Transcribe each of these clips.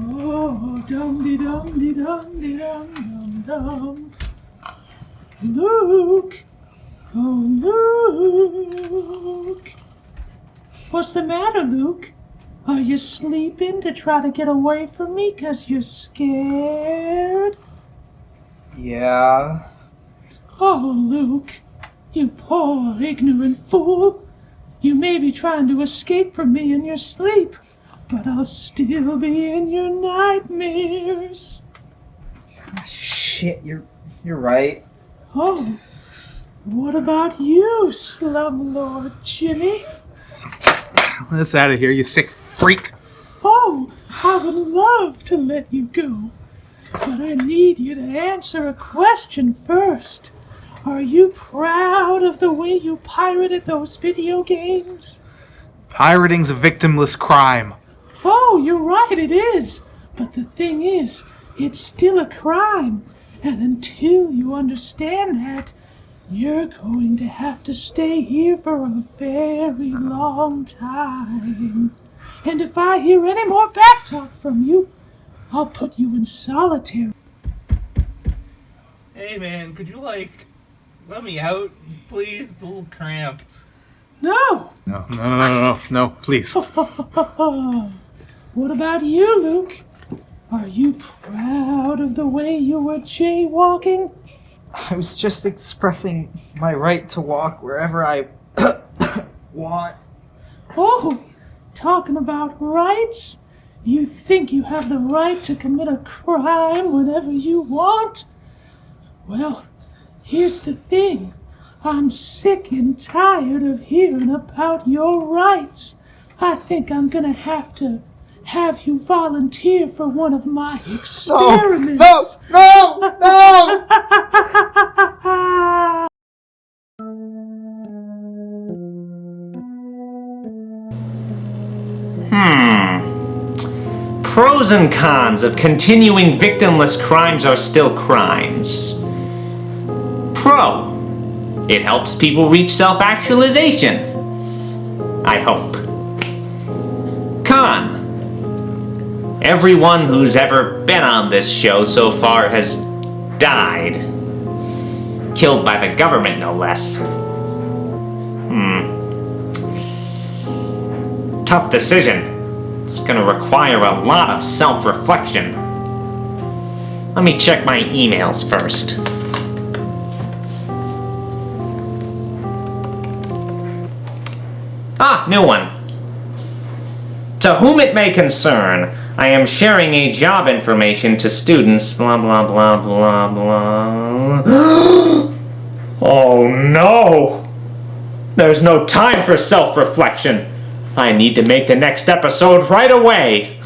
Oh, dum-de-dum-de-dum-de-dum-dum-dum. Luke! Oh, Luke! What's the matter, Luke? Are you sleeping to try to get away from me 'cause you're scared? Yeah. Oh, Luke, you poor ignorant fool. You may be trying to escape from me in your sleep, but I'll still be in your nightmares. Shit, you're right. Oh, what about you, Slumlord Jimmy? Let us out of here, you sick freak. Oh, I would love to let you go, but I need you to answer a question first. Are you proud of the way you pirated those video games? Pirating's a victimless crime. Oh, you're right, it is. But the thing is, it's still a crime. And until you understand that, you're going to have to stay here for a very long time. And if I hear any more backtalk from you, I'll put you in solitary. Hey man, could you let me out, please? It's a little cramped. No! No, please. What about you, Luke? Are you proud of the way you were jaywalking? I was just expressing my right to walk wherever I want. Oh, talking about rights? You think you have the right to commit a crime whenever you want? Well, here's the thing. I'm sick and tired of hearing about your rights. I think I'm gonna have you volunteer for one of my experiments. No! Pros and cons of continuing victimless crimes are still crimes. Pro. It helps people reach self-actualization. I hope. Con. Everyone who's ever been on this show so far has died. Killed by the government, no less. Tough decision. It's gonna require a lot of self-reflection. Let me check my emails first. New one. To whom it may concern, I am sharing a job information to students, blah blah blah blah blah. Oh no! There's no time for self-reflection. I need to make the next episode right away.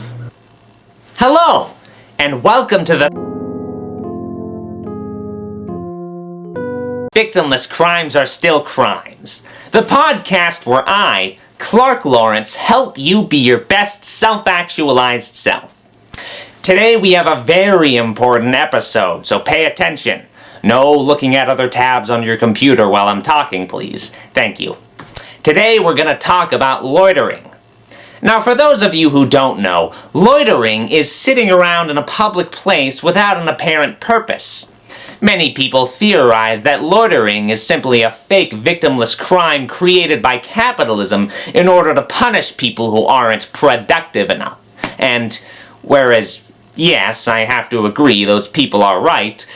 Hello, and welcome to the Victimless Crimes Are Still Crimes, the podcast where I, Clark Lawrence, help you be your best self-actualized self. Today we have a very important episode, so pay attention. No looking at other tabs on your computer while I'm talking, please. Thank you. Today we're going to talk about loitering. Now, for those of you who don't know, loitering is sitting around in a public place without an apparent purpose. Many people theorize that loitering is simply a fake victimless crime created by capitalism in order to punish people who aren't productive enough. And whereas, yes, I have to agree, those people are right,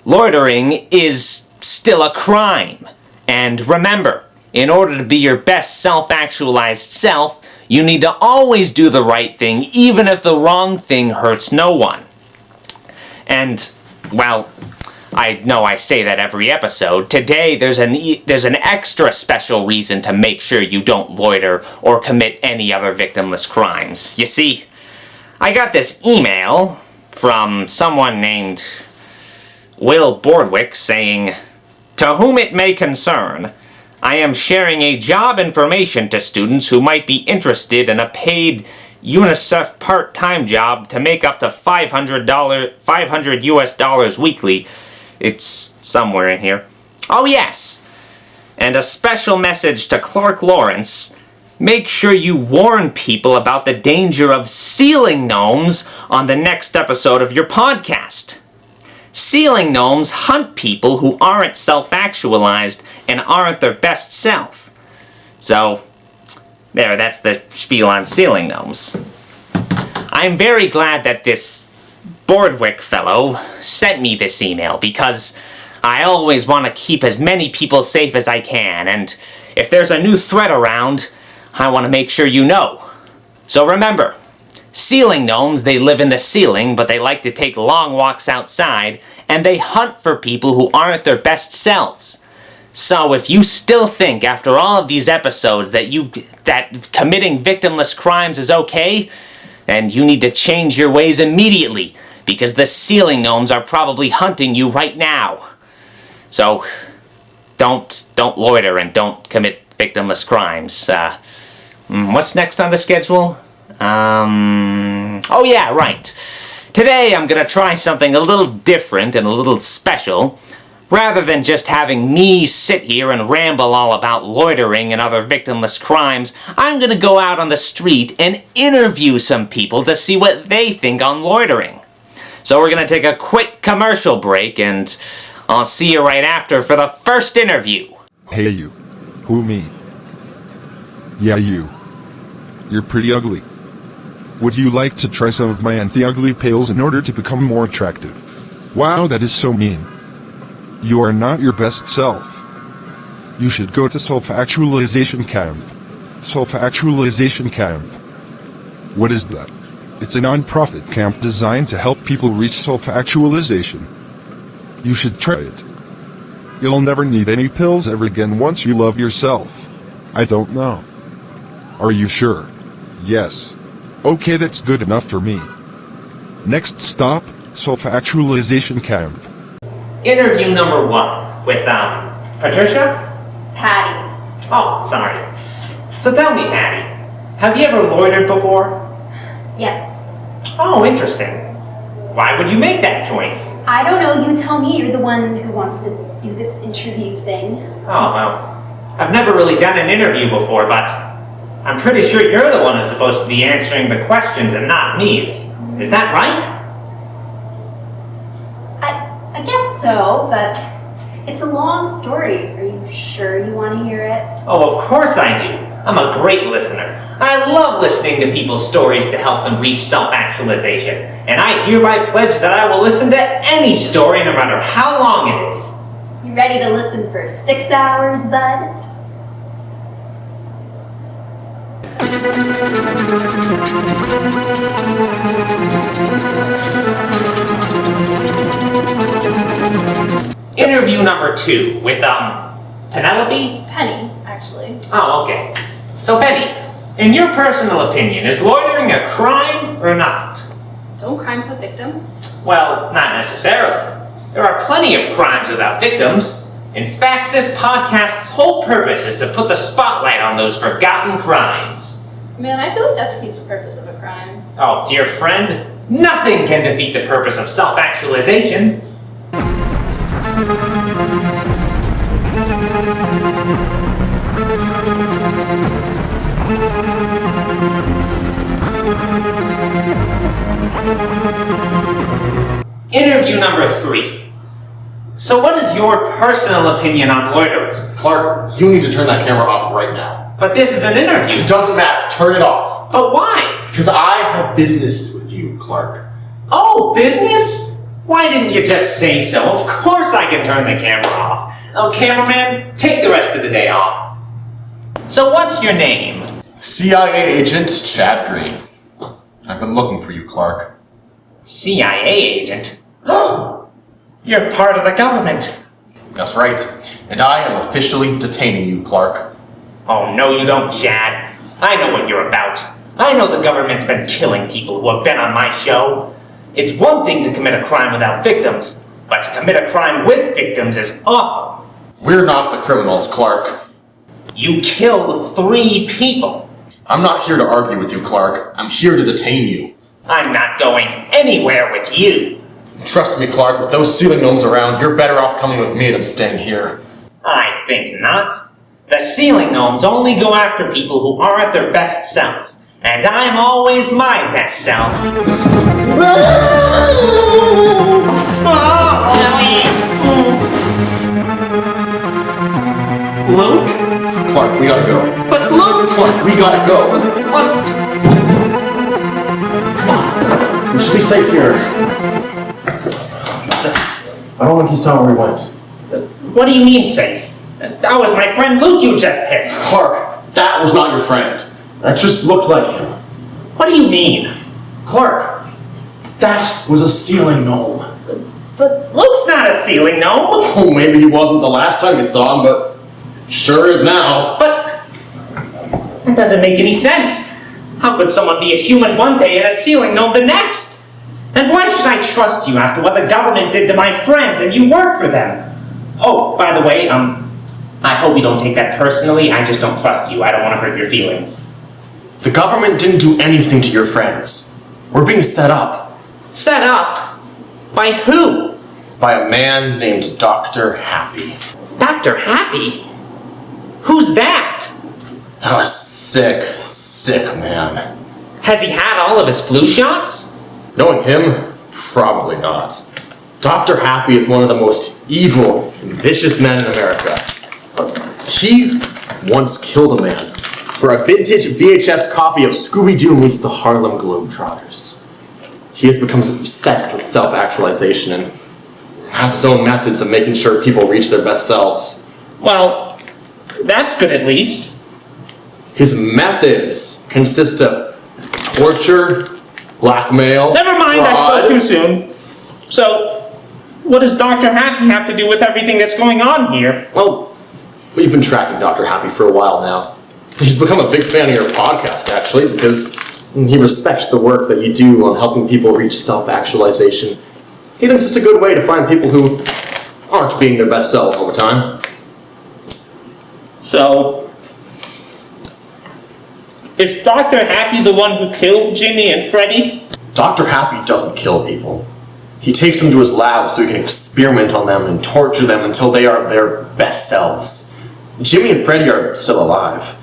loitering is still a crime. And remember, in order to be your best self-actualized self, you need to always do the right thing, even if the wrong thing hurts no one. And, well, I know I say that every episode. Today, there's an extra special reason to make sure you don't loiter or commit any other victimless crimes. You see, I got this email from someone named Will Bordwick saying, "To whom it may concern, I am sharing a job information to students who might be interested in a paid UNICEF part-time job to make up to $500 US weekly." It's somewhere in here. Oh yes! And a special message to Clark Lawrence. make sure you warn people about the danger of ceiling gnomes on the next episode of your podcast. Ceiling gnomes hunt people who aren't self-actualized and aren't their best self. So, there, that's the spiel on ceiling gnomes. I'm very glad that this Bordwick fellow sent me this email because I always want to keep as many people safe as I can, and if there's a new threat around, I want to make sure you know. So remember, ceiling gnomes, they live in the ceiling, but they like to take long walks outside, and they hunt for people who aren't their best selves. So if you still think after all of these episodes that committing victimless crimes is okay, then you need to change your ways immediately, because the ceiling gnomes are probably hunting you right now. So don't loiter and don't commit victimless crimes. What's next on the schedule? Oh yeah, right. Today I'm gonna try something a little different and a little special. Rather than just having me sit here and ramble all about loitering and other victimless crimes, I'm gonna go out on the street and interview some people to see what they think on loitering. So we're gonna take a quick commercial break, and I'll see you right after for the first interview. Hey you. Who, me? Yeah, you. You're pretty ugly. Would you like to try some of my anti-ugly pills in order to become more attractive? Wow, that is so mean. You are not your best self. You should go to self-actualization camp. Self-actualization camp. What is that? It's a non-profit camp designed to help people reach self-actualization. You should try it. You'll never need any pills ever again once you love yourself. I don't know. Are you sure? Yes. Okay, that's good enough for me. Next stop, self-actualization camp. Interview number 1 with, Patricia? Patty. Oh, sorry. So tell me, Patty, have you ever loitered before? Yes. Oh, interesting. Why would you make that choice? I don't know, you tell me. You're the one who wants to do this interview thing. Oh, well, I've never really done an interview before, but I'm pretty sure you're the one who's supposed to be answering the questions and not me. Is that right? I guess so, but it's a long story. Are you sure you want to hear it? Oh, of course I do. I'm a great listener. I love listening to people's stories to help them reach self-actualization. And I hereby pledge that I will listen to any story no matter how long it is. You ready to listen for 6 hours, bud? Interview number 2 with, Penelope? Penny, actually. Oh, okay. So, Penny, in your personal opinion, is loitering a crime or not? Don't crimes have victims? Well, not necessarily. There are plenty of crimes without victims. In fact, this podcast's whole purpose is to put the spotlight on those forgotten crimes. Man, I feel like that defeats the purpose of a crime. Oh, dear friend, nothing can defeat the purpose of self-actualization. Interview number 3. So what is your personal opinion on loitering? Clark, you need to turn that camera off right now. But this is an interview. It doesn't matter. Turn it off. But why? Because I have business with you, Clark. Oh, business? Why didn't you just say so? Of course I can turn the camera off. Oh, cameraman, take the rest of the day off. So what's your name? CIA agent Chad Green. I've been looking for you, Clark. CIA agent? You're part of the government. That's right. And I am officially detaining you, Clark. Oh, no you don't, Chad. I know what you're about. I know the government's been killing people who have been on my show. It's one thing to commit a crime without victims, but to commit a crime with victims is awful. We're not the criminals, Clark. You killed 3 people. I'm not here to argue with you, Clark. I'm here to detain you. I'm not going anywhere with you. Trust me, Clark, with those ceiling gnomes around, you're better off coming with me than staying here. I think not. The ceiling gnomes only go after people who aren't their best selves, and I'm always my best self. Luke? Clark, we gotta go. But Luke! Clark, we gotta go. We should be safe here. I don't think he saw where we went. What do you mean safe? That was my friend Luke you just hit. Clark, that was not your friend. That just looked like him. What do you mean? Clark, that was a ceiling gnome. But Luke's not a ceiling gnome. Oh, maybe he wasn't the last time you saw him, but he sure is now. But that doesn't make any sense. How could someone be a human one day and a ceiling gnome the next? And why should I trust you after what the government did to my friends and you work for them? Oh, by the way, I hope you don't take that personally. I just don't trust you. I don't want to hurt your feelings. The government didn't do anything to your friends. We're being set up. Set up? By who? By a man named Dr. Happy. Dr. Happy? Who's that? A sick, sick man. Has he had all of his flu shots? Knowing him, probably not. Dr. Happy is one of the most evil and vicious men in America. He once killed a man for a vintage VHS copy of Scooby-Doo meets the Harlem Globetrotters. He has become obsessed with self-actualization and has his own methods of making sure people reach their best selves. Well, that's good at least. His methods consist of torture, blackmail, Never mind, I fraud. spoke too soon. So, what does Dr. Happy have to do with everything that's going on here? Well, we've been tracking Dr. Happy for a while now. He's become a big fan of your podcast, actually, because he respects the work that you do on helping people reach self-actualization. He thinks it's a good way to find people who aren't being their best selves all the time. So, is Dr. Happy the one who killed Jimmy and Freddy? Dr. Happy doesn't kill people. He takes them to his lab so he can experiment on them and torture them until they are their best selves. Jimmy and Freddy are still alive.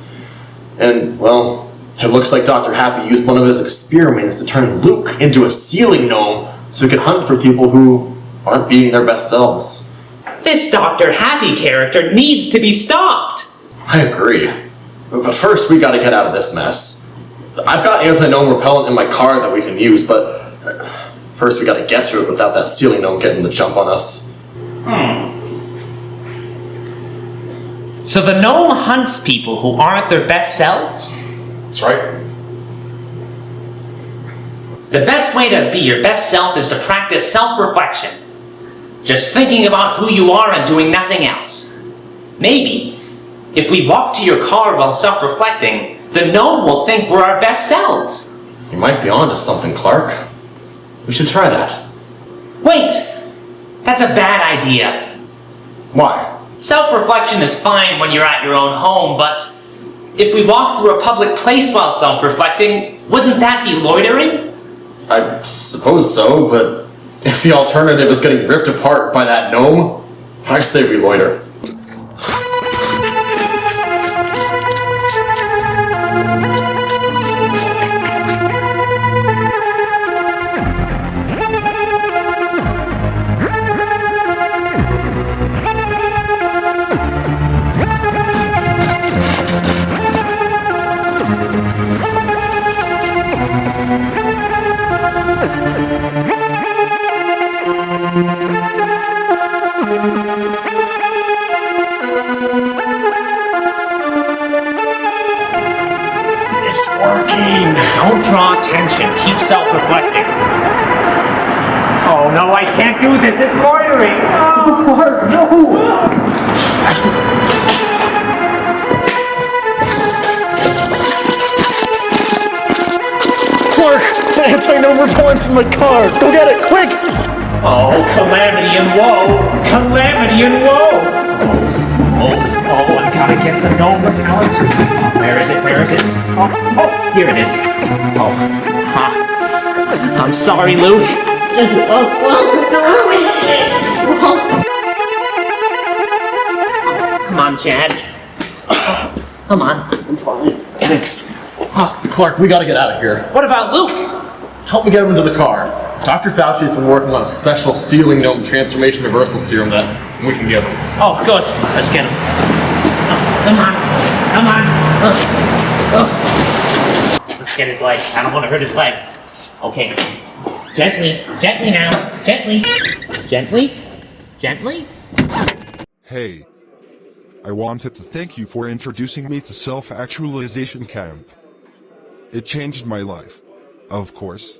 And, well, it looks like Dr. Happy used one of his experiments to turn Luke into a ceiling gnome so he could hunt for people who aren't being their best selves. This Dr. Happy character needs to be stopped. I agree. But first, we gotta get out of this mess. I've got anti-gnome repellent in my car that we can use, but first we gotta get through it without that ceiling gnome getting the jump on us. So the gnome hunts people who aren't their best selves? That's right. The best way to be your best self is to practice self-reflection. Just thinking about who you are and doing nothing else. Maybe, if we walk to your car while self-reflecting, the gnome will think we're our best selves. You might be onto something, Clark. We should try that. Wait! That's a bad idea. Why? Self-reflection is fine when you're at your own home, but if we walk through a public place while self-reflecting, wouldn't that be loitering? I suppose so, but if the alternative is getting ripped apart by that gnome, I say we loiter. It's working. Don't draw attention. Keep self-reflecting. Oh no, I can't do this. It's loitering. Oh. Clark! The anti-gnome repellent's in my car! Go get it, quick! Oh, calamity and woe! Calamity and woe! Oh, I gotta get the gnome repellent. Where is it? Where is it? Oh, here it is. Oh, ha. I'm sorry, Luke. Come on, Chad. Come on. I'm fine. Thanks. Clark, we gotta get out of here. What about Luke? Help me get him into the car. Dr. Fauci's been working on a special ceiling dome transformation reversal serum that we can give him. Oh, good. Let's get him. Come on. Come on. Let's get his legs. I don't want to hurt his legs. Okay. Gently. Gently now. Gently. Gently. Gently. Hey. I wanted to thank you for introducing me to self-actualization camp. It changed my life. Of course.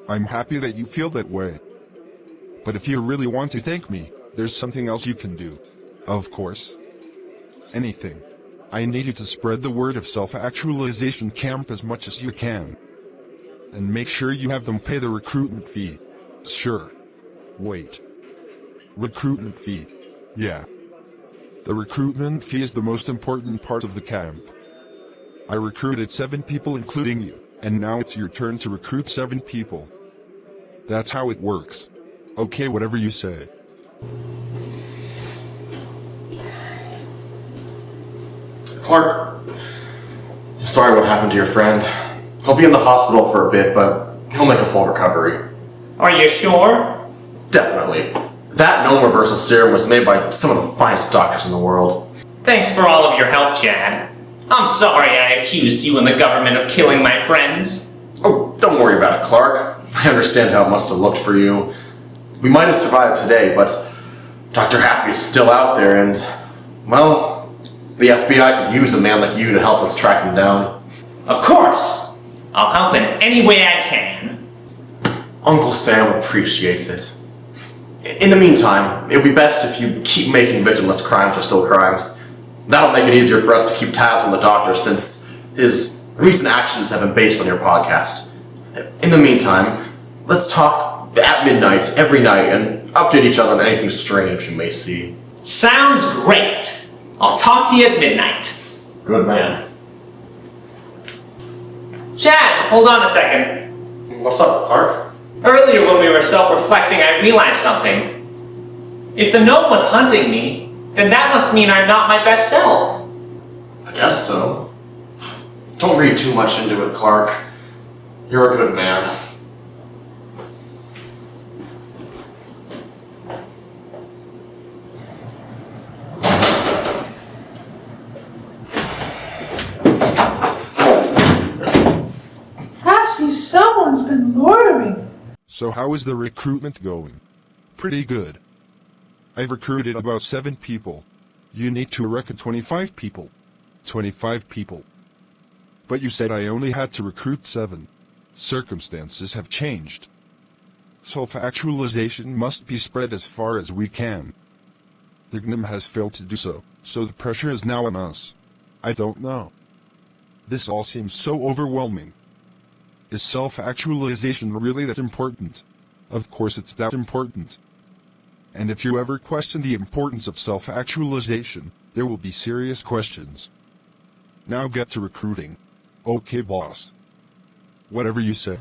I'm happy that you feel that way. But if you really want to thank me, there's something else you can do. Of course. Anything. I need you to spread the word of self-actualization camp as much as you can. And make sure you have them pay the recruitment fee. Sure. Wait. Recruitment fee. Yeah. The recruitment fee is the most important part of the camp. I recruited 7 people including you, and now it's your turn to recruit 7 people. That's how it works. Okay, whatever you say. Clark, I'm sorry what happened to your friend. He'll be in the hospital for a bit, but he'll make a full recovery. Are you sure? Definitely. That gnome reversal serum was made by some of the finest doctors in the world. Thanks for all of your help, Chad. I'm sorry I accused you and the government of killing my friends. Oh, don't worry about it, Clark. I understand how it must have looked for you. We might have survived today, but Dr. Happy is still out there and, well, the FBI could use a man like you to help us track him down. Of course! I'll help in any way I can. Uncle Sam appreciates it. In the meantime, it would be best if you keep making victimless crimes are still crimes. That'll make it easier for us to keep tabs on the doctor since his recent actions have been based on your podcast. In the meantime, let's talk at midnight every night and update each other on anything strange we may see. Sounds great. I'll talk to you at midnight. Good man. Chad, hold on a second. What's up, Clark? Earlier when we were self-reflecting, I realized something. If the gnome was hunting me, then that must mean I'm not my best self. I guess so. Don't read too much into it, Clark. You're a good man. I see someone's been loitering. So how is the recruitment going? Pretty good. I've recruited about 7 people. You need to reckon 25 people. 25 people. But you said I only had to recruit 7. Circumstances have changed. Self-actualization must be spread as far as we can. The GNM has failed to do so, so the pressure is now on us. I don't know. This all seems so overwhelming. Is self-actualization really that important? Of course it's that important. And if you ever question the importance of self-actualization, there will be serious questions. Now get to recruiting. Okay, boss. Whatever you say.